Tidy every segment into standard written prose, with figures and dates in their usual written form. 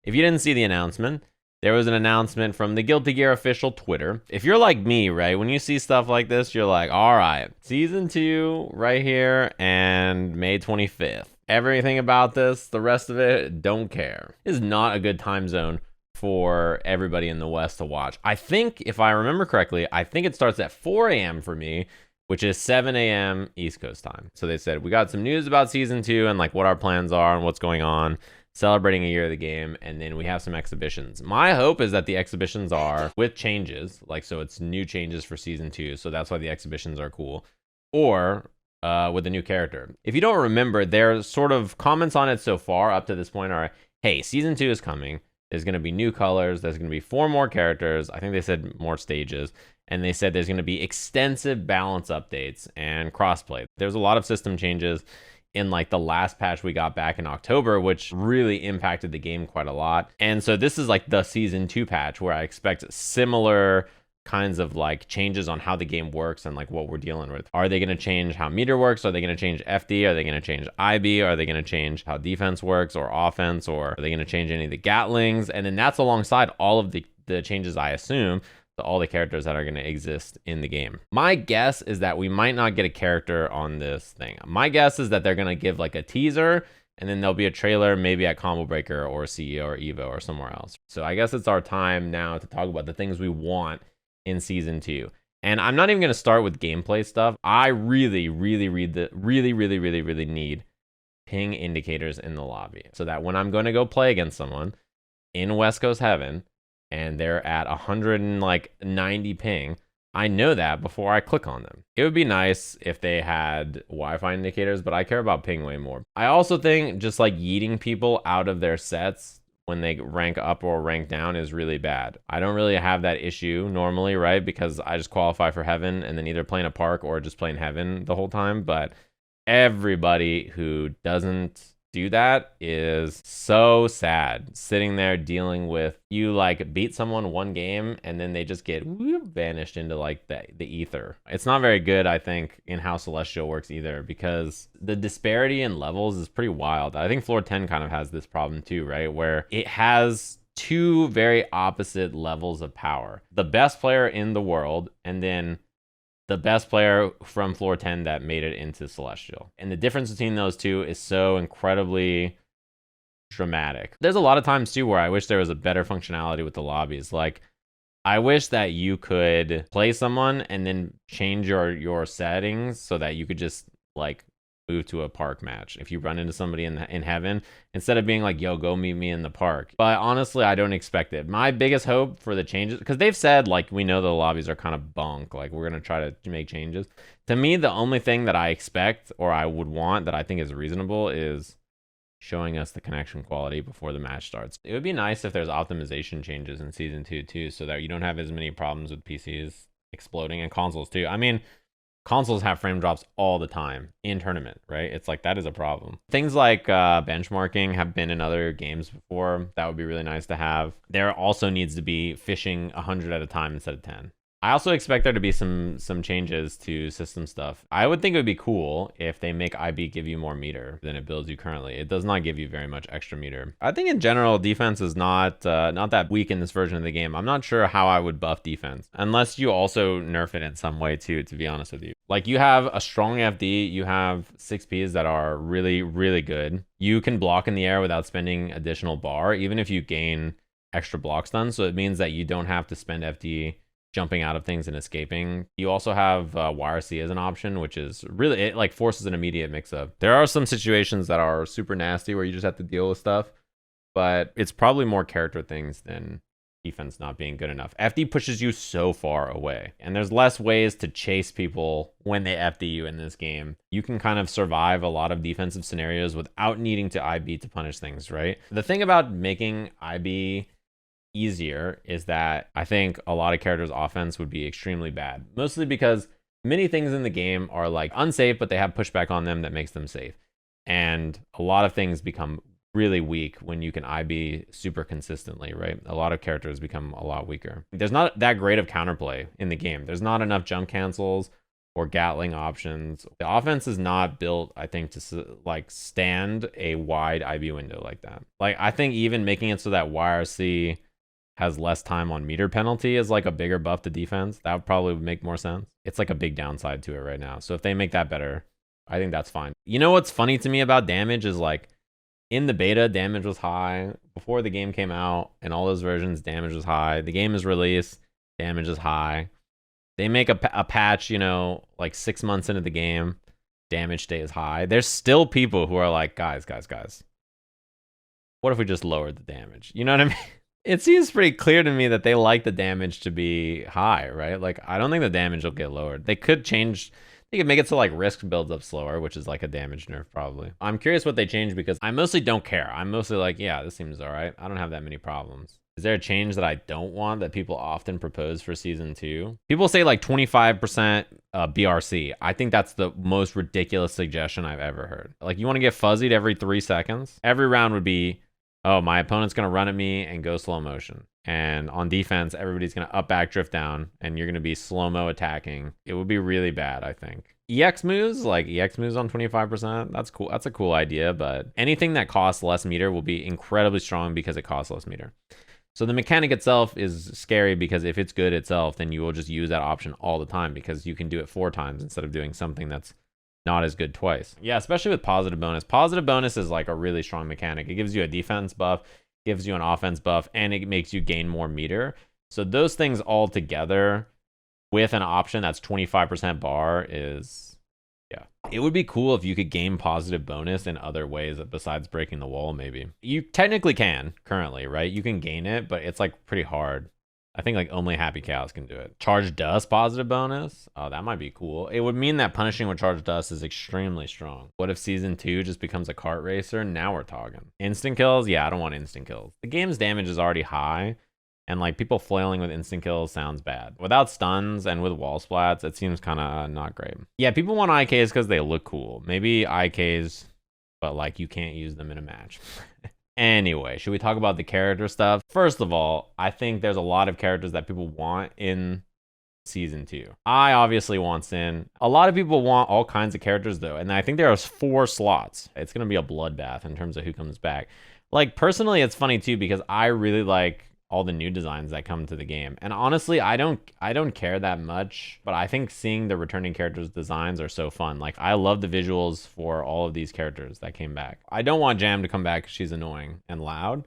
If you didn't see the announcement, there was an announcement from the Guilty Gear official Twitter. If you're like me, right, when you see stuff like this, you're like, all right, Season 2 right here and May 25th. Everything about this, the rest of it, don't care. This is not a good time zone for everybody in the West to watch. I think, if I remember correctly, I think it starts at 4 a.m. for me, which is 7 a.m. East Coast time. So they said, we got some news about Season 2 and like what our plans are and what's going on, celebrating a year of the game, and then we have some exhibitions. My hope is that the exhibitions are with changes, like so it's new changes for Season 2, so that's why the exhibitions are cool, or with a new character. If you don't remember, their sort of comments on it so far up to this point are, hey, Season 2 is coming, there's going to be new colors, there's going to be 4 more characters, I think they said more stages, and they said there's going to be extensive balance updates and crossplay. There's a lot of system changes in like the last patch we got back in October, which really impacted the game quite a lot. And so this is like the Season 2 patch where I expect similar kinds of like changes on how the game works and like what we're dealing with. Are they going to change how meter works? Are they going to change FD? Are they going to change IB? Are they going to change how defense works or offense? Or are they going to change any of the Gatlings? And then that's alongside all of the changes, I assume, to all the characters that are going to exist in the game. My guess is that we might not get a character on this thing. My guess is that they're going to give like a teaser and then there'll be a trailer maybe at Combo Breaker or CEO or Evo or somewhere else. So I guess it's our time now to talk about the things we want in Season 2. And I'm not even going to start with gameplay stuff. I really need ping indicators in the lobby so that when I'm going to go play against someone in West Coast Heaven and they're at 190 ping, I know that before I click on them. It would be nice if they had Wi-Fi indicators, but I care about ping way more. I also think just like yeeting people out of their sets when they rank up or rank down is really bad. I don't really have that issue normally, right? Because I just qualify for Heaven and then either play in a park or just play in Heaven the whole time. But everybody who doesn't do that is so sad, sitting there dealing with you like beat someone one game and then they just get vanished into like the ether. It's not very good, I think, in how Celestial works either, because the disparity in levels is pretty wild. I think floor 10 kind of has this problem too, right? Where it has 2 very opposite levels of power. The best player in the world and then the best player from floor 10 that made it into Celestial. And the difference between those two is so incredibly dramatic. There's a lot of times too where I wish there was a better functionality with the lobbies. Like, I wish that you could play someone and then change your settings so that you could just like move to a park match if you run into somebody in Heaven, instead of being like, yo, go meet me in the park. But honestly, I don't expect it. My biggest hope for the changes, because they've said like, we know the lobbies are kind of bunk, like we're gonna try to make changes. To me, the only thing that I expect or I would want that I think is reasonable is showing us the connection quality before the match starts. It would be nice if there's optimization changes in Season 2 too, so that you don't have as many problems with PCs exploding and consoles too. I mean, consoles have frame drops all the time in tournament, right? It's like, that is a problem. Things like benchmarking have been in other games before. That would be really nice to have. There also needs to be fishing 100 at a time instead of 10. I also expect there to be some changes to system stuff. I would think it would be cool if they make IB give you more meter than it builds you currently. It does not give you very much extra meter. I think in general, defense is not that weak in this version of the game. I'm not sure how I would buff defense, unless you also nerf it in some way too, to be honest with you. Like, you have a strong FD, you have 6Ps that are really, really good. You can block in the air without spending additional bar, even if you gain extra block stun. So it means that you don't have to spend FD jumping out of things and escaping. You also have YRC as an option, which is really, it like forces an immediate mix-up. There are some situations that are super nasty where you just have to deal with stuff, but it's probably more character things than defense not being good enough. FD pushes you so far away, and there's less ways to chase people when they FD you in this game. You can kind of survive a lot of defensive scenarios without needing to IB to punish things, right? The thing about making IB easier is that I think a lot of characters' offense would be extremely bad, mostly because many things in the game are like unsafe, but they have pushback on them that makes them safe. And a lot of things become really weak when you can IB super consistently, right? A lot of characters become a lot weaker. There's not that great of counterplay in the game. There's not enough jump cancels or Gatling options. The offense is not built, I think, to like stand a wide IB window like that. Like, I think even making it so that YRC has less time on meter penalty is like a bigger buff to defense. That would probably make more sense. It's like a big downside to it right now. So if they make that better, I think that's fine. You know what's funny to me about damage is like in the beta, damage was high. Before the game came out, in all those versions, damage was high. The game is released, damage is high. They make a patch, you know, like 6 months into the game, damage stays high. There's still people who are like, guys, what if we just lowered the damage? You know what I mean? It seems pretty clear to me that they like the damage to be high, right? Like, I don't think the damage will get lowered. They could change, they could make it so like risk builds up slower, which is like a damage nerf probably. I'm curious what they change because I mostly don't care. I'm mostly like, yeah, this seems all right. I don't have that many problems. Is there a change that I don't want that people often propose for season 2? People say like 25% BRC. I think that's the most ridiculous suggestion I've ever heard. Like, you want to get fuzzied every 3 seconds? Every round would be, oh, my opponent's going to run at me and go slow motion. And on defense, everybody's going to up back drift down and you're going to be slow-mo attacking. It would be really bad, I think. EX moves on 25%. That's cool. That's a cool idea, but anything that costs less meter will be incredibly strong because it costs less meter. So the mechanic itself is scary because if it's good itself, then you will just use that option all the time because you can do it 4 times instead of doing something that's not as good twice. Yeah, especially with positive bonus. Positive bonus is like a really strong mechanic. It gives you a defense buff, gives you an offense buff, and it makes you gain more meter. So those things all together with an option that's 25% bar is, yeah. It would be cool if you could gain positive bonus in other ways besides breaking the wall, maybe. You technically can currently, right? You can gain it, but it's like pretty hard. I think like only Happy Cows can do it. Charge Dust positive bonus? Oh, that might be cool. It would mean that punishing with Charge Dust is extremely strong. What if season 2 just becomes a kart racer? Now we're talking. Instant kills? Yeah, I don't want instant kills. The game's damage is already high, and like people flailing with instant kills sounds bad. Without stuns and with wall splats, it seems kind of not great. Yeah, people want IKs because they look cool. Maybe IKs, but like you can't use them in a match. Anyway, should we talk about the character stuff? First of all, I think there's a lot of characters that people want in season 2. I obviously want Sin. A lot of people want all kinds of characters though, and I think there are 4 slots. It's gonna be a bloodbath in terms of who comes back. Like, personally, it's funny too because I really like all the new designs that come to the game. And honestly, I don't care that much, but I think seeing the returning characters' designs are so fun. Like, I love the visuals for all of these characters that came back. I don't want Jam to come back because she's annoying and loud,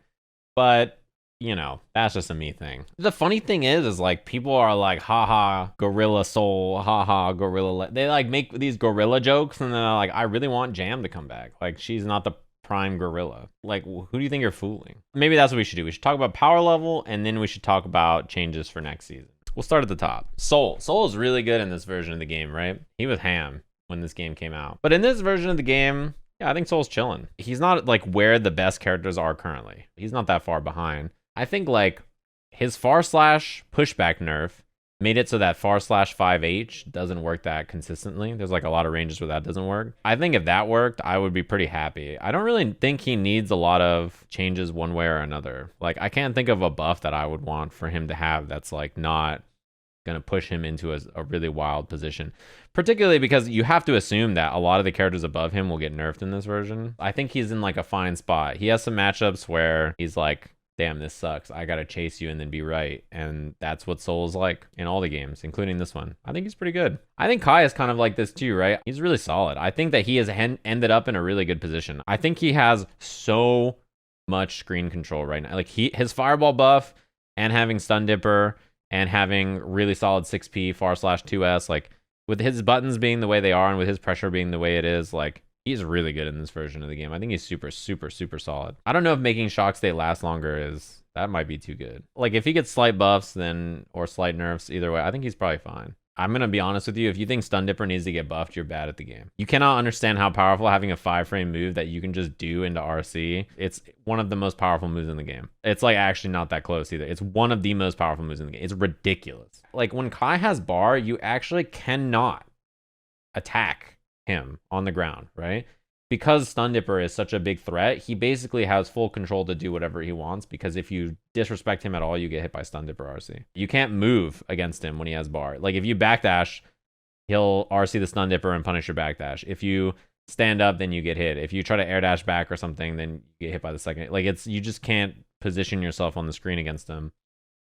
but you know, that's just a me thing. The funny thing is like people are like, haha, Gorilla Soul, haha, Gorilla. They like make these gorilla jokes and then they're like, I really want Jam to come back. Like, she's not the prime gorilla. Like, who do you think you're fooling? Maybe that's what we should do. We should talk about power level and then we should talk about changes for next season. We'll start at the top. Soul is really good in this version of the game, right? He was ham when this game came out, but in this version of the game, yeah, I think Soul's chilling. He's not like where the best characters are currently. He's not that far behind. I think like his far slash pushback nerf made it so that far slash 5H doesn't work that consistently. There's like a lot of ranges where that doesn't work. I think if that worked, I would be pretty happy. I don't really think he needs a lot of changes one way or another. Like, I can't think of a buff that I would want for him to have that's like not going to push him into a really wild position. Particularly because you have to assume that a lot of the characters above him will get nerfed in this version. I think he's in like a fine spot. He has some matchups where he's like, damn, this sucks. I gotta chase you and then be right. And that's what Soul's like in all the games, including this one. I think he's pretty good. I think Kai is kind of like this too, right? He's really solid. I think that he has ended up in a really good position. I think he has so much screen control right now. Like, his fireball buff and having Stun Dipper and having really solid 6P far slash 2S, like with his buttons being the way they are and with his pressure being the way it is, like, he's really good in this version of the game. I think he's super, super, super solid. I don't know if making Shock State last longer that might be too good. Like, if he gets slight buffs or slight nerfs, either way, I think he's probably fine. I'm going to be honest with you. If you think Stun Dipper needs to get buffed, you're bad at the game. You cannot understand how powerful having a 5-frame move that you can just do into RC. It's one of the most powerful moves in the game. It's like actually not that close either. It's one of the most powerful moves in the game. It's ridiculous. Like, when Kai has bar, you actually cannot attack him on the ground, right? Because Stun Dipper is such a big threat, he basically has full control to do whatever he wants, because if you disrespect him at all, you get hit by Stun Dipper RC. You can't move against him when he has bar. Like, if you backdash, he'll RC the stun dipper and punish your backdash. If you stand up, then you get hit. If you try to air dash back or something, then you get hit by the second. Like, you just can't position yourself on the screen against him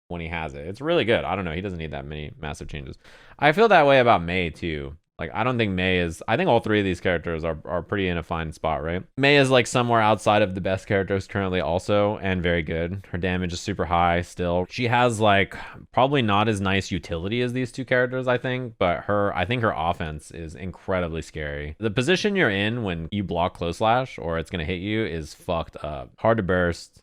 when he has it. It's really good. I don't know. He doesn't need that many massive changes. I feel that way about Mei too. Like, I don't think Mei is... I think all three of these characters are pretty in a fine spot, right? Mei is, like, somewhere outside of the best characters currently also, and very good. Her damage is super high still. She has, like, probably not as nice utility as these two characters, I think, but I think her offense is incredibly scary. The position you're in when you block close slash, or it's going to hit you, is fucked up. Hard to burst.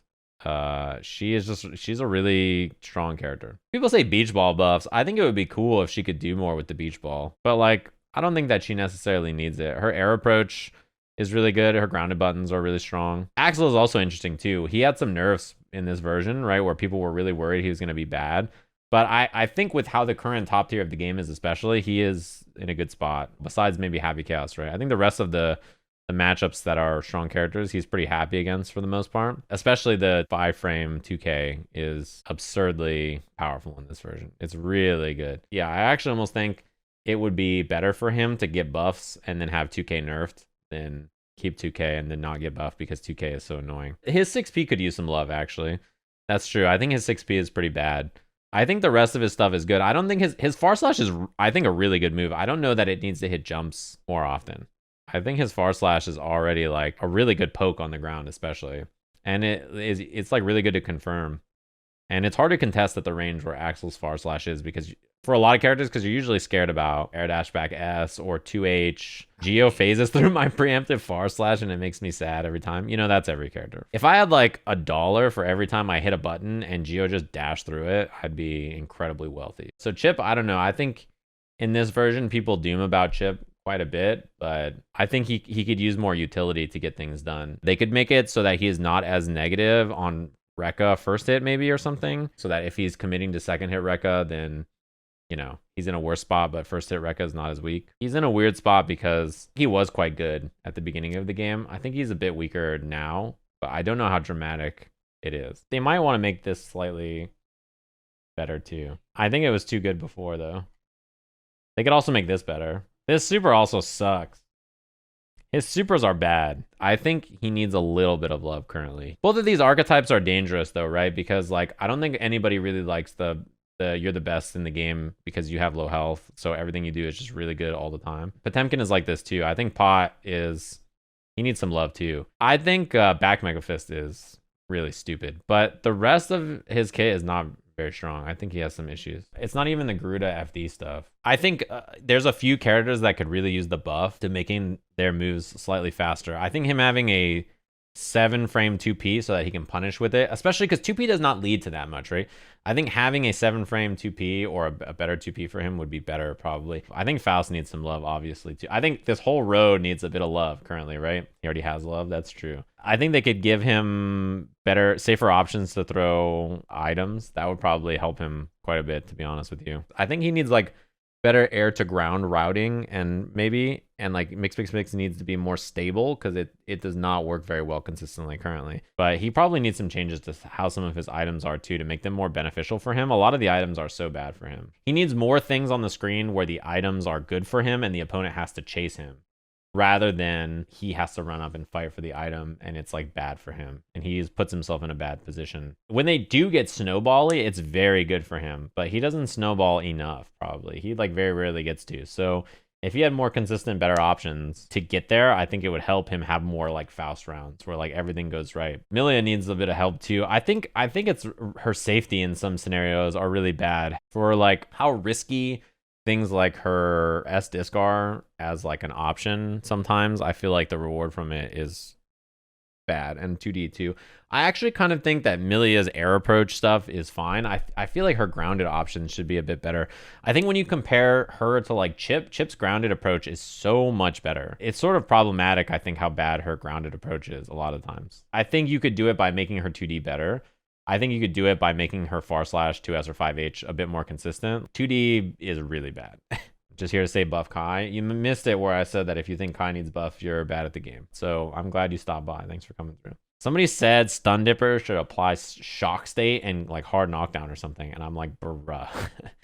She's a really strong character. People say beach ball buffs. I think it would be cool if she could do more with the beach ball, but, like, I don't think that she necessarily needs it. Her air approach is really good. Her grounded buttons are really strong. Axel is also interesting too. He had some nerfs in this version, right, where people were really worried he was going to be bad. But I think with how the current top tier of the game is especially, he is in a good spot, besides maybe Happy Chaos, right? I think the rest of the matchups that are strong characters, he's pretty happy against for the most part. Especially the 5-frame 2K is absurdly powerful in this version. It's really good. Yeah, I actually almost think it would be better for him to get buffs and then have 2K nerfed than keep 2K and then not get buffed, because 2K is so annoying. His 6P could use some love, actually. That's true. I think his 6P is pretty bad. I think the rest of his stuff is good. I don't think his far slash is, I think, a really good move. I don't know that it needs to hit jumps more often. I think his far slash is already, like, a really good poke on the ground, especially. And it's like really good to confirm. And it's hard to contest at the range where Axel's far slash is, because for a lot of characters, because you're usually scared about air dash back S or 2H. Geo phases through my preemptive far slash and it makes me sad every time. You know, that's every character. If I had like $1 for every time I hit a button and Geo just dashed through it, I'd be incredibly wealthy. So Chipp, I don't know. I think in this version, people doom about Chipp quite a bit, but I think he could use more utility to get things done. They could make it so that he is not as negative on Rekka first hit maybe or something, so that if he's committing to second hit Rekka, then, you know, he's in a worse spot, but first hit Rekka is not as weak. He's in a weird spot because he was quite good at the beginning of the game. I think he's a bit weaker now, but I don't know how dramatic it is. They might want to make this slightly better too. I think it was too good before, though. They could also make this better. This super also sucks. His supers are bad. I think he needs a little bit of love currently. Both of these archetypes are dangerous though, right? Because like, I don't think anybody really likes the you're the best in the game because you have low health, so everything you do is just really good all the time. Potemkin is like this too. I think Pot he needs some love too. I think back Mega Fist is really stupid, but the rest of his kit is not very strong. I think he has some issues. It's not even the Garuda FD stuff. I think there's a few characters that could really use the buff to making their moves slightly faster. I think him having a 7-frame 2P so that he can punish with it, especially because 2P does not lead to that much, right? I think having a 7-frame 2P or a better 2P for him would be better, probably. I think Faust needs some love, obviously, too. I think this whole road needs a bit of love currently, right? He already has love, that's true. I think they could give him better, safer options to throw items. That would probably help him quite a bit, to be honest with you. I think he needs, like, better air to ground routing, and like mix needs to be more stable because it does not work very well consistently currently. But he probably needs some changes to how some of his items are too, to make them more beneficial for him. A lot of the items are so bad for him. He needs more things on the screen where the items are good for him and the opponent has to chase him, rather than he has to run up and fight for the item and it's like bad for him and he puts himself in a bad position. When they do get snowbally, it's very good for him, but he doesn't snowball enough. Probably he like very rarely gets to. So if he had more consistent, better options to get there, I think it would help him have more like Faust rounds where like everything goes right. Millia needs a bit of help too. I think it's her safety in some scenarios are really bad for like how risky things like her S disc are as like an option. Sometimes I feel like the reward from it is bad, and 2D too. I actually kind of think that Millia's air approach stuff is fine. I feel like her grounded options should be a bit better. I think when you compare her to like Chipp's grounded approach is so much better. It's sort of problematic, I think, how bad her grounded approach is a lot of times. I think you could do it by making her 2D better. I think you could do it by making her far slash 2S or 5H a bit more consistent. 2D is really bad. Just here to say buff Kai. You missed it where I said that if you think Kai needs buff, you're bad at the game. So I'm glad you stopped by. Thanks for coming through. Somebody said Stun Dipper should apply Shock State and like hard knockdown or something. And I'm like, bruh.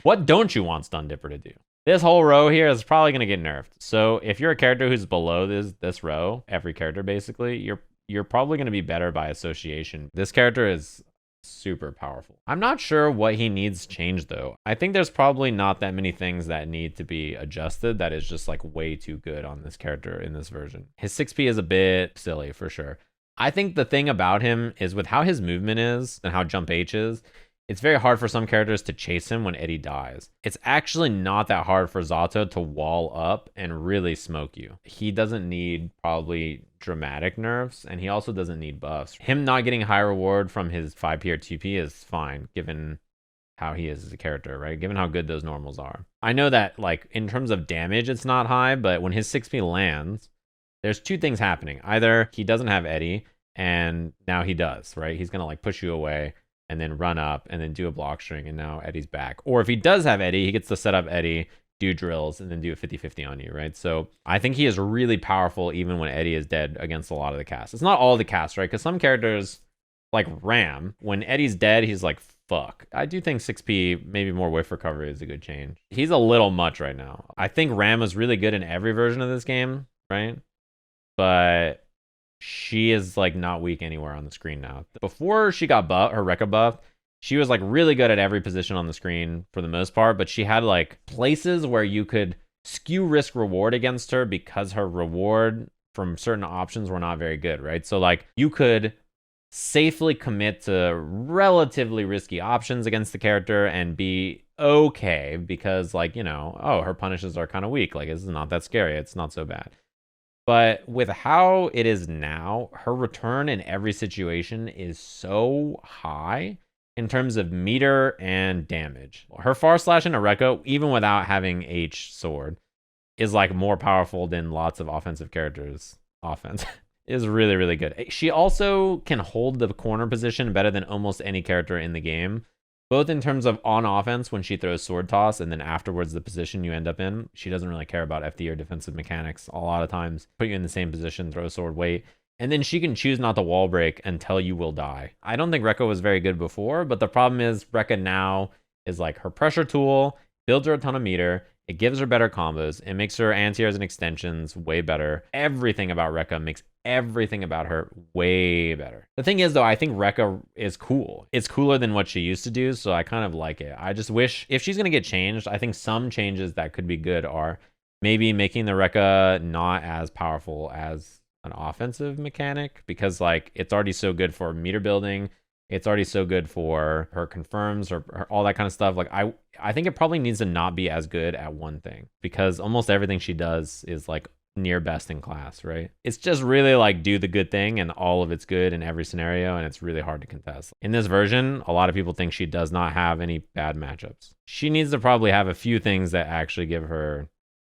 What don't you want Stun Dipper to do? This whole row here is probably going to get nerfed. So if you're a character who's below this row, every character basically, you're probably going to be better by association. This character is super powerful. I'm not sure what he needs changed though. I think there's probably not that many things that need to be adjusted that is just like way too good on this character in this version. His 6p is a bit silly for sure. I think the thing about him is with how his movement is and how jump H is, it's very hard for some characters to chase him when Eddie dies. It's actually not that hard for Zato to wall up and really smoke you. He doesn't need probably dramatic nerfs, and he also doesn't need buffs. Him not getting high reward from his 5p or 2p is fine, given how he is as a character, right? Given how good those normals are. I know that, like, in terms of damage, it's not high, but when his 6p lands, there's two things happening. Either he doesn't have Eddie, and now he does, right? He's gonna, like, push you away, and then run up, and then do a block string, and now Eddie's back. Or if he does have Eddie, he gets to set up Eddie, do drills, and then do a 50-50 on you, right? So I think he is really powerful even when Eddie is dead against a lot of the cast. It's not all the cast, right? Because some characters, like Ram, when Eddie's dead, he's like, fuck. I do think 6p, maybe more whiff recovery is a good change. He's a little much right now. I think Ram is really good in every version of this game, right? But she is like not weak anywhere on the screen now. Before she got her Rekka buff, she was like really good at every position on the screen for the most part, but she had like places where you could skew risk reward against her because her reward from certain options were not very good, right? So like you could safely commit to relatively risky options against the character and be okay because, like, you know, oh, her punishes are kind of weak. Like, it's not that scary. It's not so bad. But with how it is now, her return in every situation is so high in terms of meter and damage. Her far slash in a Rekka, even without having H sword, is like more powerful than lots of offensive characters' offense. Is really, really good. She also can hold the corner position better than almost any character in the game, both in terms of on offense when she throws sword toss and then afterwards the position you end up in. She doesn't really care about FD or defensive mechanics a lot of times. Put you in the same position, throw sword, wait. And then she can choose not to wall break until you will die. I don't think Rekka was very good before, but the problem is Rekka now is like her pressure tool, builds her a ton of meter, it gives her better combos, it makes her anti-airs and extensions way better. Everything about Rekka makes everything about her way better. The thing is, though, I think Rekka is cool. It's cooler than what she used to do, so I kind of like it. I just wish, if she's going to get changed, I think some changes that could be good are maybe making the Rekka not as powerful as an offensive mechanic, because like it's already so good for meter building. It's already so good for her confirms or all that kind of stuff. Like I think it probably needs to not be as good at one thing, because almost everything she does is like near best in class, right? It's just really like do the good thing and all of it's good in every scenario, and it's really hard to contest. In this version, a lot of people think she does not have any bad matchups. She needs to probably have a few things that actually give her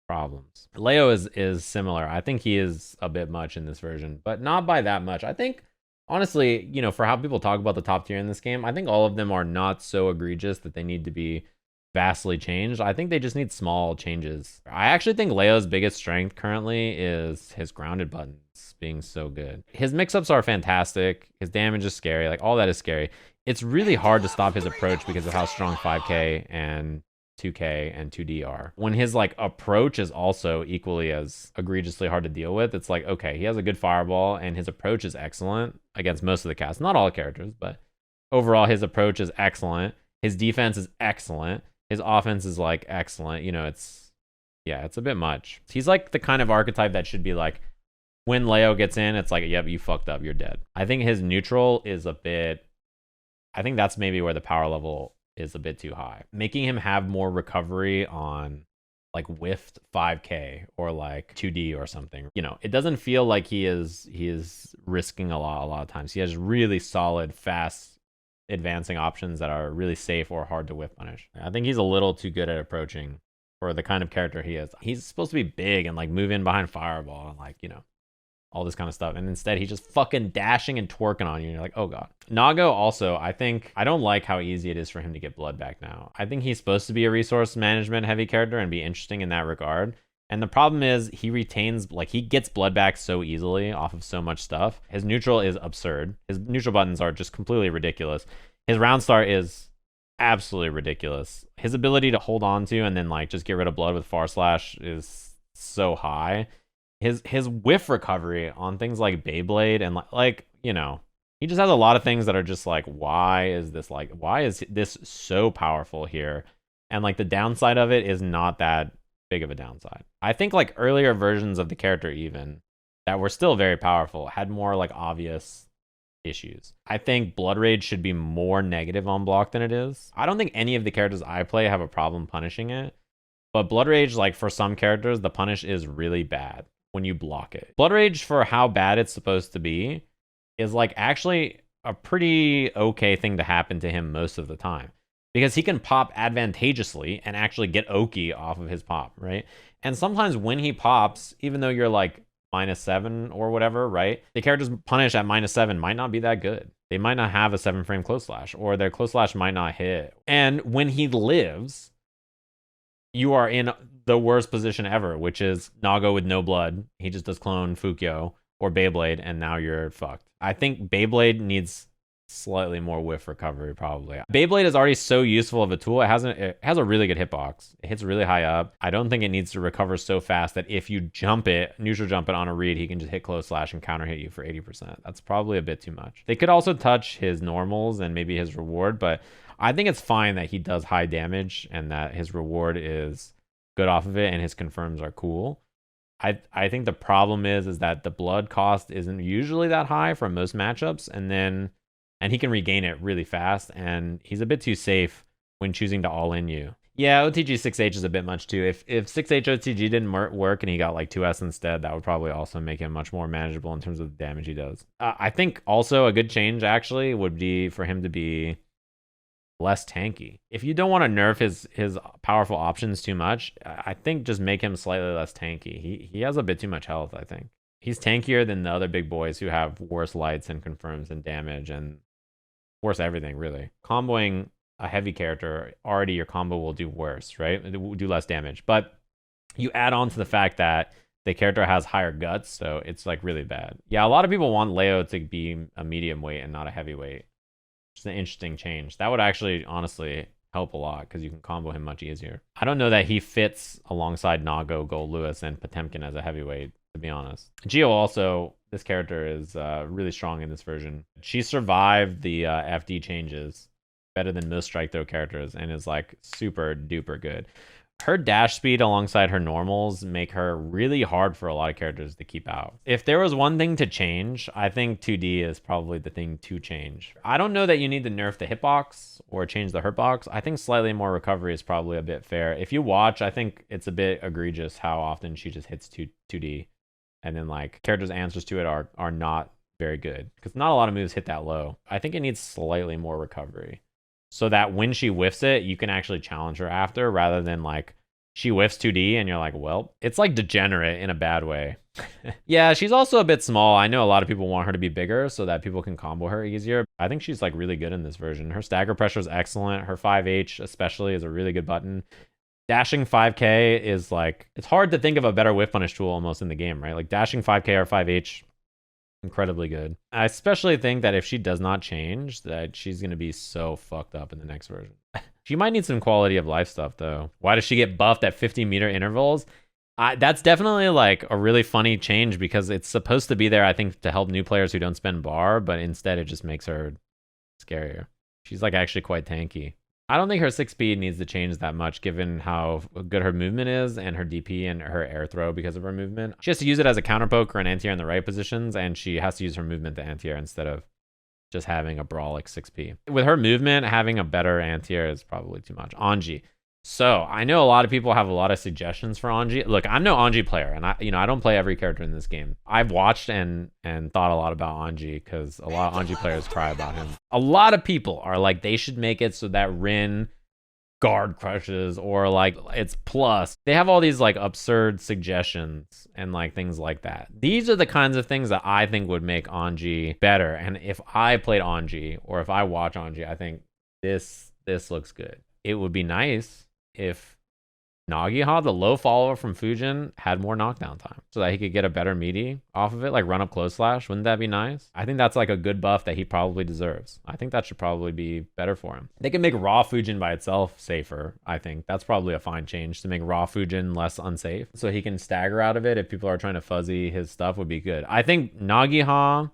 problems. Leo is similar. I think he is a bit much in this version, but not by that much. I think honestly, you know, for how people talk about the top tier in this game, I think all of them are not so egregious that they need to be vastly changed. I think they just need small changes. I actually think Leo's biggest strength currently is his grounded buttons being so good. His mix-ups are fantastic. His damage is scary. Like, all that is scary. It's really hard to stop his approach because of how strong 5k and 2k and 2d are. When his like approach is also equally as egregiously hard to deal with, it's like, okay, he has a good fireball and his approach is excellent against most of the cast. Not all characters, but overall his approach is excellent. His defense is excellent. His offense is like excellent. You know, it's a bit much. He's like the kind of archetype that should be like, when Leo gets in, it's like, yep, you fucked up, you're dead. I think his neutral is a bit, I think that's maybe where the power level is a bit too high. Making him have more recovery on like whiffed 5k or like 2d or something. You know, it doesn't feel like he is risking a lot of times. He has really solid, fast advancing options that are really safe or hard to whiff punish. I think he's a little too good at approaching for the kind of character he is. He's supposed to be big and like move in behind fireball and like, you know, all this kind of stuff. And instead he's just fucking dashing and twerking on you. And you're like, oh God. Nago also, I don't like how easy it is for him to get blood back now. I think he's supposed to be a resource management heavy character and be interesting in that regard. And the problem is he retains, like he gets blood back so easily off of so much stuff. His neutral is absurd. His neutral buttons are just completely ridiculous. His round start is absolutely ridiculous. His ability to hold on to and then like just get rid of blood with Far Slash is so high. His whiff recovery on things like Beyblade and like you know, he just has a lot of things that are just like, why is this so powerful here? And like the downside of it is not that big of a downside. I think like earlier versions of the character even that were still very powerful had more like obvious issues. I think Blood Rage should be more negative on block than it is. I don't think any of the characters I play have a problem punishing it, but Blood Rage, like for some characters, the punish is really bad when you block it. Blood Rage, for how bad it's supposed to be, is like actually a pretty okay thing to happen to him most of the time, because he can pop advantageously and actually get Oki off of his pop, right? And sometimes when he pops, even though you're like -7 or whatever, right? The character's punish at -7 might not be that good. They might not have a 7-frame close slash, or their close slash might not hit. And when he lives, you are in the worst position ever, which is Nago with no blood. He just does clone Fukyo or Beyblade, and now you're fucked. I think Beyblade needs slightly more whiff recovery, probably. Beyblade is already so useful of a tool. It has a really good hitbox. It hits really high up. I don't think it needs to recover so fast that if you neutral jump it on a read, he can just hit close slash and counter hit you for 80%. That's probably a bit too much. They could also touch his normals and maybe his reward, but I think it's fine that he does high damage and that his reward is good off of it and his confirms are cool. I think the problem is that the blood cost isn't usually that high for most matchups, and he can regain it really fast, and he's a bit too safe when choosing to all-in you. Yeah, OTG 6H is a bit much too. If 6H OTG didn't work and he got like 2S instead, that would probably also make him much more manageable in terms of the damage he does. I think also a good change actually would be for him to be less tanky. If you don't want to nerf his powerful options too much, I think just make him slightly less tanky. He has a bit too much health, I think. He's tankier than the other big boys who have worse lights and confirms and damage and worse everything, really. Comboing a heavy character, already your combo will do worse, right? It will do less damage. But you add on to the fact that the character has higher guts, so it's like really bad. Yeah, a lot of people want Leo to be a medium weight and not a heavyweight. It's an interesting change. That would actually, honestly, help a lot because you can combo him much easier. I don't know that he fits alongside Nago, Goldlewis, and Potemkin as a heavyweight, to be honest. Geo also, this character is really strong in this version. She survived the FD changes better than most strike throw characters and is like super duper good. Her dash speed alongside her normals make her really hard for a lot of characters to keep out. If there was one thing to change, I think 2D is probably the thing to change. I don't know that you need to nerf the hitbox or change the hurtbox. I think slightly more recovery is probably a bit fair. If you watch, I think it's a bit egregious how often she just hits 2D. And then like characters' answers to it are not very good because not a lot of moves hit that low. I think it needs slightly more recovery so that when she whiffs it, you can actually challenge her after rather than like she whiffs 2D and you're like, well, it's like degenerate in a bad way. Yeah, she's also a bit small. I know a lot of people want her to be bigger so that people can combo her easier. I think she's like really good in this version. Her stagger pressure is excellent. Her 5H especially is a really good button. Dashing 5K is like, it's hard to think of a better whiff punish tool almost in the game, right? Like dashing 5K or 5H, incredibly good. I especially think that if she does not change, that she's going to be so fucked up in the next version. She might need some quality of life stuff though. Why does she get buffed at 50-meter intervals? That's definitely like a really funny change because it's supposed to be there, I think, to help new players who don't spend bar, but instead it just makes her scarier. She's like actually quite tanky. I don't think her 6 speed needs to change that much given how good her movement is and her DP and her air throw because of her movement. She has to use it as a counter poke or an anti-air in the right positions, and she has to use her movement to anti-air instead of just having a brawlic 6P. With her movement, having a better anti-air is probably too much. Anji. So I know a lot of people have a lot of suggestions for Anji. Look, I'm no Anji player, and I don't play every character in this game. I've watched and thought a lot about Anji because a lot of Anji players cry about him. A lot of people are like, they should make it so that Rin guard crushes or like it's plus. They have all these like absurd suggestions and like things like that. These are the kinds of things that I think would make Anji better. And if I played Anji or if I watch Anji, I think this looks good. It would be nice if Nagiha, the low follower from Fujin, had more knockdown time so that he could get a better meaty off of it, like run up close slash. Wouldn't that be nice? I think that's like a good buff that he probably deserves. I think that should probably be better for him. They can make raw Fujin by itself safer. I think that's probably a fine change to make raw Fujin less unsafe so he can stagger out of it if people are trying to fuzzy his stuff would be good. I think Nagiha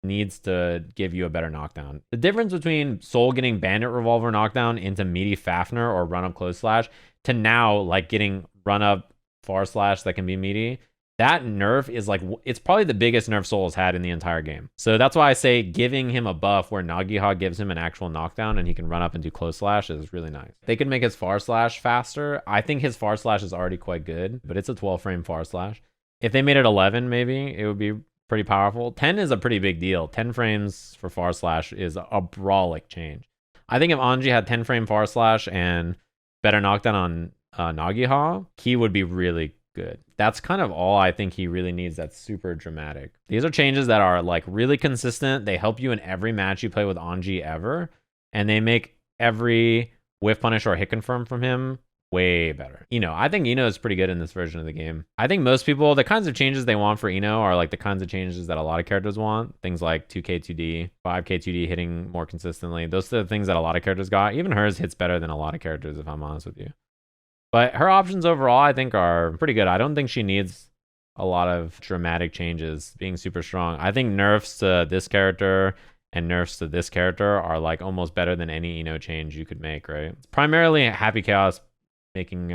needs to give you a better knockdown. The difference between Soul getting Bandit Revolver knockdown into meaty Fafnir or run up close slash to now like getting run up far slash that can be meaty, that nerf is like, it's probably the biggest nerf Soul has had in the entire game. So that's why I say giving him a buff where Nagiha gives him an actual knockdown and he can run up and do close slash is really nice. They could make his far slash faster. I think his far slash is already quite good, but it's a 12 frame far slash. If they made it 11, maybe it would be pretty powerful. 10 is a pretty big deal. 10 frames for far slash is a brawlic change. I think if Anji had 10 frame far slash and better knockdown on Nagiha, he would be really good. That's kind of all I think he really needs that's super dramatic. These are changes that are like really consistent. They help you in every match you play with Anji ever, and they make every whiff punish or hit confirm from him way better. I think Ino is pretty good in this version of the game. I think most people, the kinds of changes they want for Ino are like the kinds of changes that a lot of characters want. Things like 2k 2d, 5k 2d hitting more consistently. Those are the things that a lot of characters got. Even hers hits better than a lot of characters, if I'm honest with you. But her options overall, I think, are pretty good. I don't think she needs a lot of dramatic changes being super strong. I think nerfs to this character and nerfs to this character are like almost better than any Ino change you could make, right? It's primarily Happy Chaos making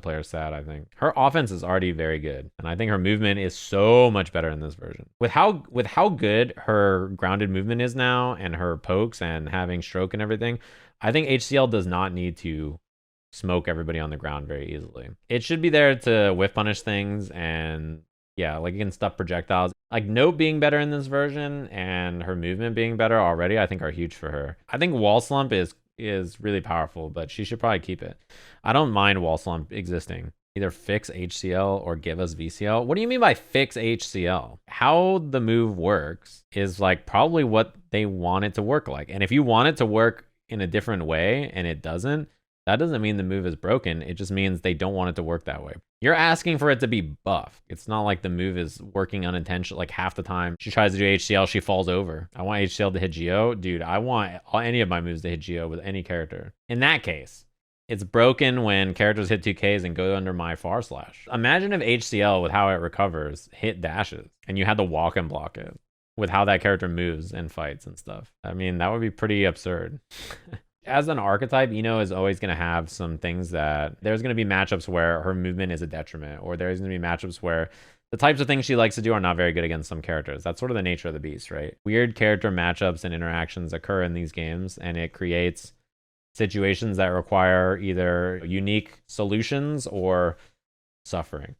players sad. I think her offense is already very good, and I think her movement is so much better in this version. With how good her grounded movement is now, and her pokes and having stroke and everything, I think HCL does not need to smoke everybody on the ground very easily. It should be there to whiff punish things, and yeah, like it can stuff projectiles. Like Note being better in this version and her movement being better already, I think are huge for her. I think Wall Slump is really powerful, but she should probably keep it. I don't mind Wall Slump existing. Either fix HCL or give us VCL. What do you mean by fix HCL? How the move works is like probably what they want it to work like. And if you want it to work in a different way and it doesn't, that doesn't mean the move is broken. It just means they don't want it to work that way. You're asking for it to be buffed. It's not like the move is working unintentionally. Like half the time she tries to do HCL, she falls over. I want HCL to hit Geo. Dude, I want any of my moves to hit Geo with any character. In that case, it's broken when characters hit 2Ks and go under my far slash. Imagine if HCL, with how it recovers, hit dashes and you had to walk and block it with how that character moves and fights and stuff. I mean, that would be pretty absurd. As an archetype, Ino is always going to have some things that there's going to be matchups where her movement is a detriment, or there's going to be matchups where the types of things she likes to do are not very good against some characters. That's sort of the nature of the beast, right? Weird character matchups and interactions occur in these games, and it creates situations that require either unique solutions or suffering.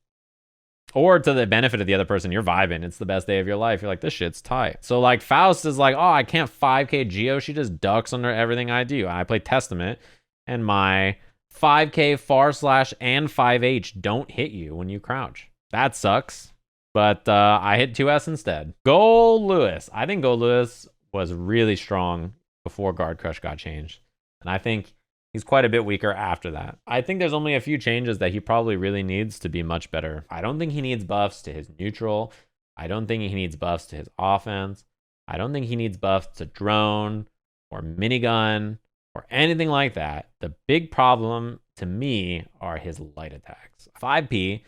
Or to the benefit of the other person, you're vibing. It's the best day of your life. You're like, this shit's tight. So like Faust is like, oh, I can't 5k Geo. She just ducks under everything I do. I play Testament, and my 5k far slash and 5h don't hit you when you crouch. That sucks. But I hit 2S instead. Goldlewis. I think Goldlewis was really strong before Guard Crush got changed. And I think he's quite a bit weaker after that. I think there's only a few changes that he probably really needs to be much better. I don't think he needs buffs to his neutral. I don't think he needs buffs to his offense. I don't think he needs buffs to drone or minigun or anything like that. The big problem to me are his light attacks. 5P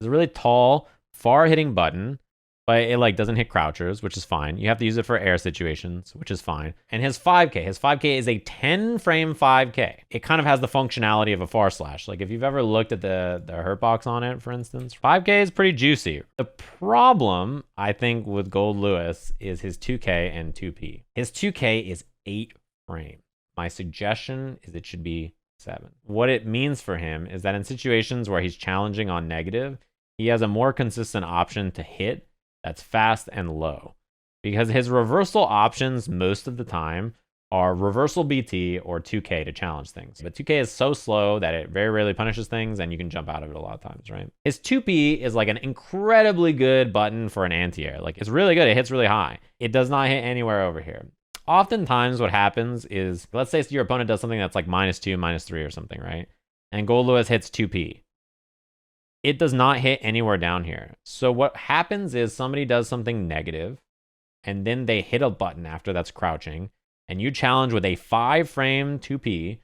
is a really tall, far-hitting button, but it like doesn't hit crouchers, which is fine. You have to use it for air situations, which is fine. And his 5K is a 10 frame 5K. It kind of has the functionality of a far slash. Like if you've ever looked at the hurt box on it, for instance, 5K is pretty juicy. The problem, I think, with Goldlewis is his 2K and 2P. His 2K is 8 frame. My suggestion is it should be 7. What it means for him is that in situations where he's challenging on negative, he has a more consistent option to hit that's fast and low, because his reversal options most of the time are reversal BT or 2K to challenge things. But 2K is so slow that it very rarely punishes things, and you can jump out of it a lot of times, right? His 2P is like an incredibly good button for an anti-air. Like it's really good. It hits really high. It does not hit anywhere over here. Oftentimes what happens is, let's say your opponent does something that's like -2, -3 or something, right? and Goldlewis hits 2p. It does not hit anywhere down here. So what happens is somebody does something negative, and then they hit a button after that's crouching, and you challenge with a 5-frame 2p,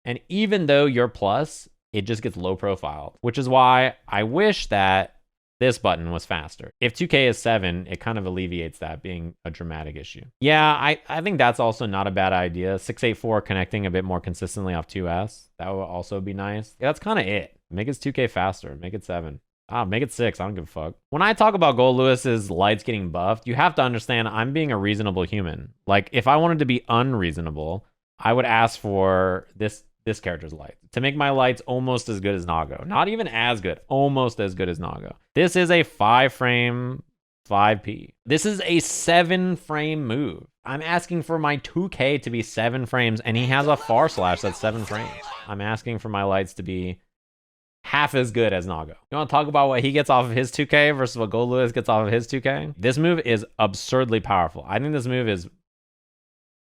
and even though you're plus, it just gets low profile, which is why I wish that this button was faster. If 2K is 7, it kind of alleviates that being a dramatic issue. Yeah, I think that's also not a bad idea. 684 connecting a bit more consistently off 2S. That would also be nice. Yeah, that's kind of it. Make his 2K faster. Make it 7. Make it 6. I don't give a fuck. When I talk about Goldlewis's lights getting buffed, you have to understand I'm being a reasonable human. Like, if I wanted to be unreasonable, I would ask for this character's light to make my lights almost as good as Nago. Not even as good, almost as good as Nago. This is a 5-frame 5p. This is a 7-frame move. I'm asking for my 2K to be 7 frames, and he has a far slash that's 7 frames. I'm asking for my lights to be half as good as Nago. You want to talk about what he gets off of his 2K versus what Goldlewis gets off of his 2K? This move is absurdly powerful. I think this move is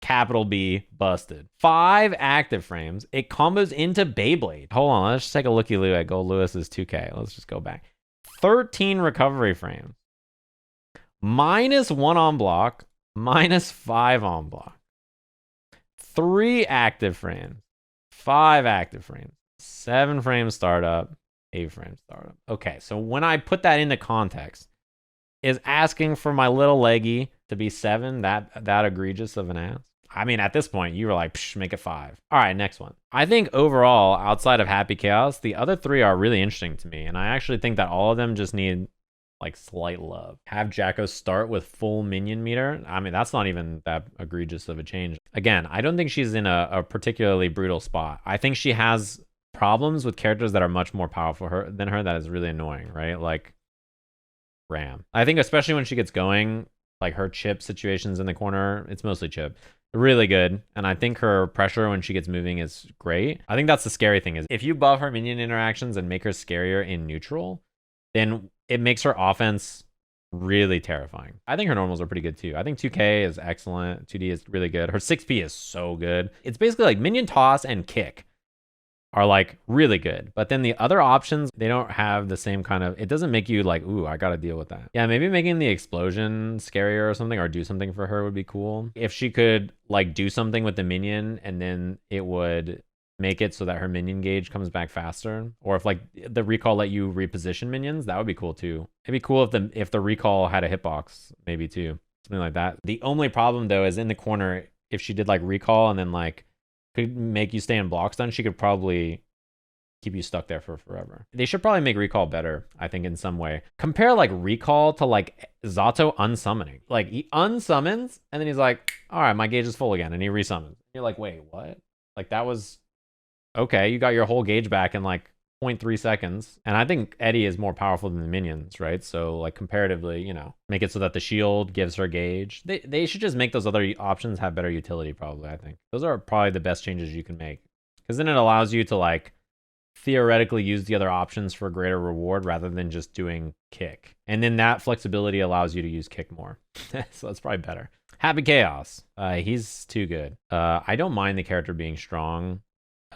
capital B busted. 5 active frames. It combos into Beyblade. Hold on, let's just take a looky-loo at Goldlewis's 2K. Let's just go back. 13 recovery frames. -1 on block. -5 on block. 3 active frames. 5 active frames. 7 frame startup. 8 frame startup. Okay, so when I put that into context, is asking for my little leggy to be 7 that egregious of an ass? I mean, at this point, you were like, psh, make it 5. All right, next one. I think overall, outside of Happy Chaos, the other 3 are really interesting to me. And I actually think that all of them just need like slight love. Have Jacko start with full minion meter. I mean, that's not even that egregious of a change. Again, I don't think she's in a particularly brutal spot. I think she has problems with characters that are much more powerful than her that is really annoying, right? Like Ram. I think especially when she gets going, like her Chipp situations in the corner, it's mostly Chipp. Really good. And I think her pressure when she gets moving is great. I think that's the scary thing is if you buff her minion interactions and make her scarier in neutral, then it makes her offense really terrifying. I think her normals are pretty good too. I think 2K is excellent. 2D is really good. Her 6P is so good. It's basically like minion toss and kick are like really good. But then the other options, they don't have the same kind of, it doesn't make you like, ooh, I got to deal with that. Yeah, maybe making the explosion scarier or something or do something for her would be cool. If she could like do something with the minion and then it would make it so that her minion gauge comes back faster. Or if like the recall let you reposition minions, that would be cool too. It'd be cool if the recall had a hitbox maybe too. Something like that. The only problem though is in the corner, if she did like recall and then like could make you stay in block stun, she could probably keep you stuck there for forever. They should probably make recall better, I think, in some way. Compare like recall to like Zato unsummoning. Like he unsummons and then he's like, all right, my gauge is full again. And he resummons. You're like, wait, what? Like that was okay. You got your whole gauge back in like 0.3 seconds. And I think Eddie is more powerful than the minions, right? So like comparatively, you know, make it so that the shield gives her gauge. They should just make those other options have better utility probably, I think. Those are probably the best changes you can make. Because then it allows you to like theoretically use the other options for greater reward rather than just doing kick. And then that flexibility allows you to use kick more. So that's probably better. Happy Chaos. He's too good. I don't mind the character being strong.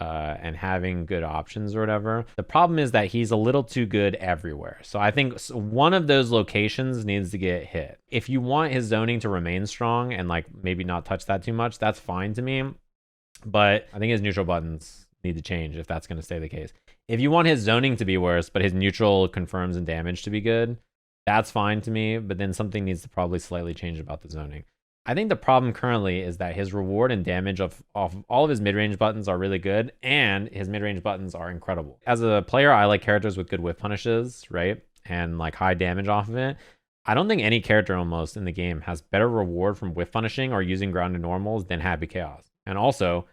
And having good options or whatever. The problem is that he's a little too good everywhere. So I think one of those locations needs to get hit. If you want his zoning to remain strong and like maybe not touch that too much, that's fine to me. But I think his neutral buttons need to change if that's going to stay the case. If you want his zoning to be worse, but his neutral confirms and damage to be good, that's fine to me. But then something needs to probably slightly change about the zoning. I think the problem currently is that his reward and damage off all of his mid-range buttons are really good, and his mid-range buttons are incredible. As a player, I like characters with good whiff punishes, right? And like high damage off of it. I don't think any character almost in the game has better reward from whiff punishing or using grounded normals than Happy Chaos. And also,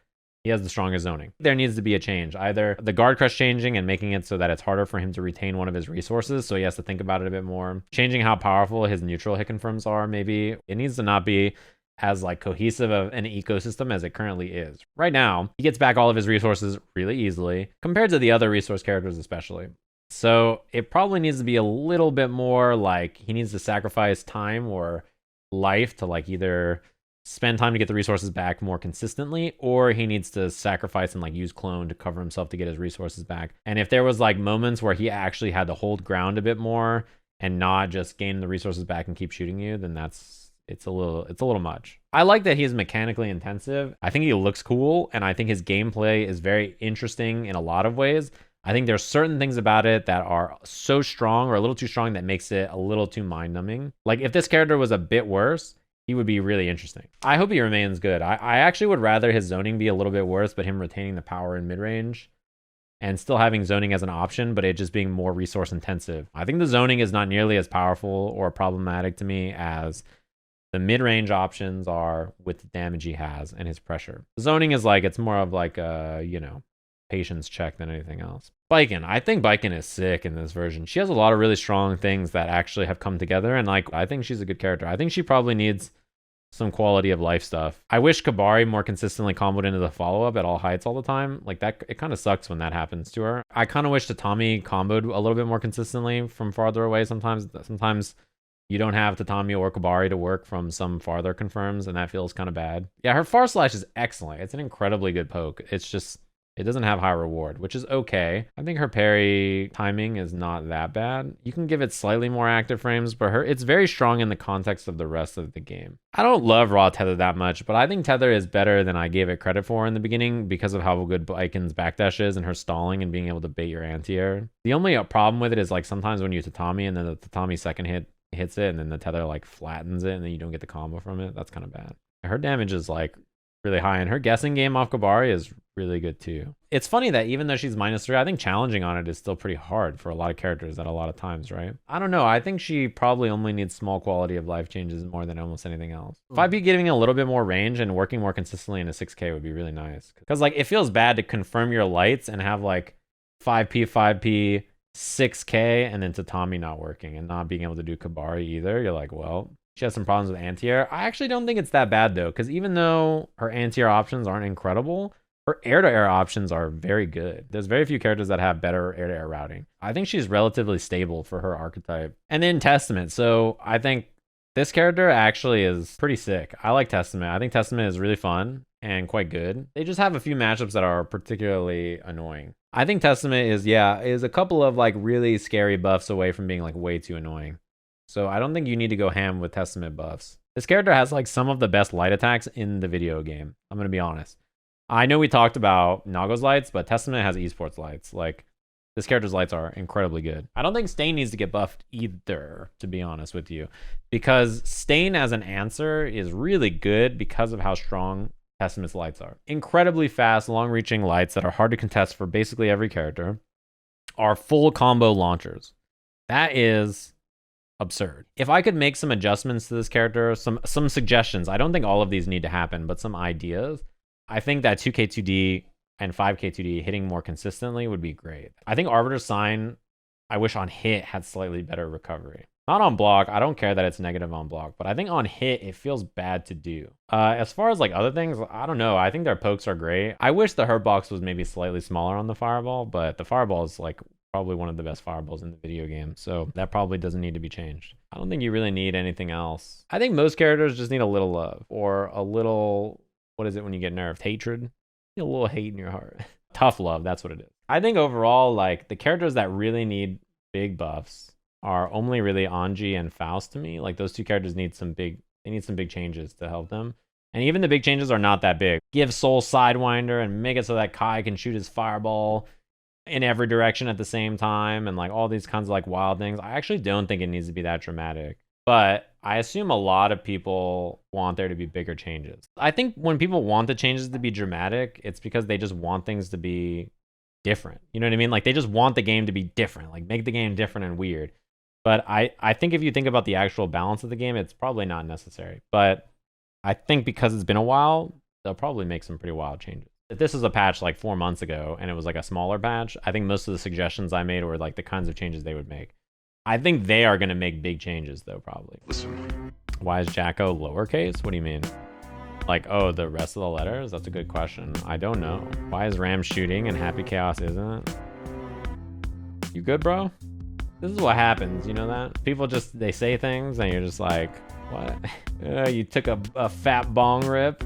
he has the strongest zoning. There needs to be a change. Either the guard crush changing and making it so that it's harder for him to retain one of his resources, so he has to think about it a bit more. Changing how powerful his neutral hit confirms are, maybe. It needs to not be as like cohesive of an ecosystem as it currently is. Right now, he gets back all of his resources really easily, compared to the other resource characters especially. So it probably needs to be a little bit more like he needs to sacrifice time or life to like either spend time to get the resources back more consistently, or he needs to sacrifice and like use clone to cover himself to get his resources back. And if there was like moments where he actually had to hold ground a bit more and not just gain the resources back and keep shooting you, then it's a little much. I like that he's mechanically intensive. I think he looks cool, and I think his gameplay is very interesting in a lot of ways. I think there's certain things about it that are so strong or a little too strong that makes it a little too mind-numbing. Like if this character was a bit worse, he would be really interesting. I hope he remains good. I actually would rather his zoning be a little bit worse, but him retaining the power in mid-range and still having zoning as an option, but it just being more resource intensive. I think the zoning is not nearly as powerful or problematic to me as the mid-range options are with the damage he has and his pressure. Zoning is like, it's more of like a, patience check than anything else. Baiken. I think Baiken is sick in this version. She has a lot of really strong things that actually have come together, and like I think she's a good character. I think she probably needs some quality of life stuff. I wish Kabari more consistently comboed into the follow-up at all heights all the time. Like that, it kind of sucks when that happens to her. I kind of wish Tatami comboed a little bit more consistently from farther away sometimes. Sometimes you don't have Tatami or Kabari to work from some farther confirms, and that feels kind of bad. Yeah, her far slash is excellent. It's an incredibly good poke. It's just, it doesn't have high reward, which is okay. I think her parry timing is not that bad. You can give it slightly more active frames, but it's very strong in the context of the rest of the game. I don't love raw tether that much, but I think tether is better than I gave it credit for in the beginning because of how good Baiken's backdash is and her stalling and being able to bait your anti-air. The only problem with it is like sometimes when you tatami and then the tatami second hits it and then the tether like flattens it and then you don't get the combo from it. That's kind of bad. Her damage is like really high, and her guessing game off Kabari is really good too. It's funny that even though she's -3, I think challenging on it is still pretty hard for a lot of characters at a lot of times, right? I don't know. I think she probably only needs small quality of life changes more than almost anything else. 5P getting a little bit more range and working more consistently in a 6K would be really nice. Because like it feels bad to confirm your lights and have like 5P, 6K, and then Tatami not working and not being able to do Kabari either. You're like, well, she has some problems with anti-air. I actually don't think it's that bad though, because even though her anti-air options aren't incredible, her air-to-air options are very good. There's very few characters that have better air-to-air routing. I think she's relatively stable for her archetype. And then Testament. So I think this character actually is pretty sick. I like Testament. I think Testament is really fun and quite good. They just have a few matchups that are particularly annoying. I think Testament is a couple of like really scary buffs away from being like way too annoying. So I don't think you need to go ham with Testament buffs. This character has like some of the best light attacks in the video game. I'm going to be honest. I know we talked about Nago's lights, but Testament has esports lights. Like this character's lights are incredibly good. I don't think Stain needs to get buffed either, to be honest with you, because Stain as an answer is really good because of how strong Testament's lights are. Incredibly fast, long-reaching lights that are hard to contest for basically every character are full combo launchers. That is absurd. If I could make some adjustments to this character, some suggestions, I don't think all of these need to happen, but some ideas, I think that 2K2D and 5K2D hitting more consistently would be great. I think Arbiter's Sign, I wish on hit had slightly better recovery. Not on block, I don't care that it's negative on block, but I think on hit, it feels bad to do. As far as like other things, I don't know. I think their pokes are great. I wish the hurt box was maybe slightly smaller on the fireball, but the fireball is like probably one of the best fireballs in the video game, so that probably doesn't need to be changed. I don't think you really need anything else. I think most characters just need a little love, or a little, what is it when you get nerfed? Hatred? A little hate in your heart. Tough love, that's what it is. I think overall, like, the characters that really need big buffs are only really Anji and Faust to me. Like, those two characters need some big changes to help them. And even the big changes are not that big. Give Soul Sidewinder and make it so that Kai can shoot his fireball in every direction at the same time, and like all these kinds of like wild things. I actually don't think it needs to be that dramatic, but I assume a lot of people want there to be bigger changes. I think when people want the changes to be dramatic, it's because they just want things to be different. You know what I mean? Like they just want the game to be different, like make the game different and weird. But I think if you think about the actual balance of the game, it's probably not necessary. But I think because it's been a while, they'll probably make some pretty wild changes. If this is a patch like 4 months ago and it was like a smaller patch, I think most of the suggestions I made were like the kinds of changes they would make. I think they are going to make big changes though, probably. Listen. Why is Jacko lowercase? What do you mean? Like, oh, the rest of the letters? That's a good question. I don't know. Why is Ram shooting and Happy Chaos isn't? You good, bro? This is what happens, you know that? People just, they say things and you're just like, What? You took a fat bong rip?